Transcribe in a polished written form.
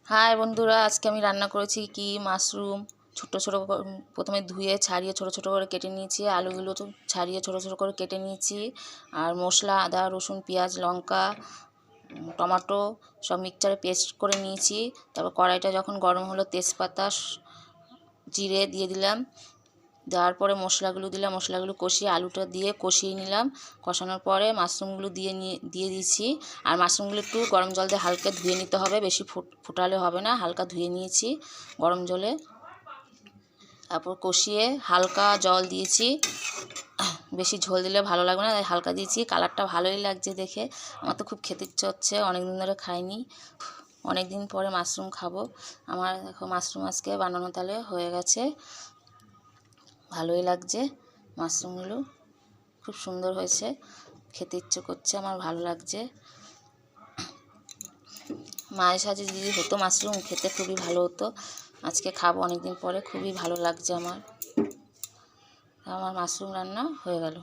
High বন্ধুরা, আজকে আমি রান্না করেছি কি মাশরুম ছোট ছোট প্রথমে ধুয়ে ছাড়িয়ে ছোট ছোট করে কেটে নিয়েছি। আলুগুলো তো ছাড়িয়ে ছোট ছোট করে কেটে নিয়েছি। আর মশলা আদা রসুন পেঁয়াজ লঙ্কা টমেটো সব মিক্সচারে পেস্ট করে নিয়েছি। তারপর কড়াইটা যখন গরম হলো তেজপাতা জিরে দিয়ে দিলাম। দেওয়ার পরে মশলাগুলো দিলাম, মশলাগুলো কষিয়ে আলুটা দিয়ে কষিয়ে নিলাম। কষানোর পরে মাশরুমগুলো দিয়ে দিয়েছি। আর মাশরুমগুলো একটু গরম জল দিয়ে হালকা ধুয়ে নিতে হবে, বেশি ফুটালে হবে না, হালকা ধুয়ে নিয়েছি গরম জলে। তারপর কষিয়ে হালকা জল দিয়েছি, বেশি ঝোল দিলে ভালো লাগবে না, তাই হালকা দিয়েছি। কালারটা ভালোই লাগছে দেখে, আমার তো খুব খেতে ইচ্ছে হচ্ছে, অনেক দিন ধরে খাইনি, অনেক দিন পরে মাশরুম খাবো। আমার দেখো মাশরুম আজকে বানানো তাহলে হয়ে গেছে, ভালোই লাগছে। মাশরুমগুলো খুব সুন্দর হয়েছে, খেতে ইচ্ছে করছে, আমার ভালো লাগছে। মায়ের সাথে যদি হতো মাশরুম খেতে খুবই ভালো হতো। আজকে খাবো অনেক দিন পরে, খুবই ভালো লাগছে আমার। আমার মাশরুম রান্না হয়ে গেল।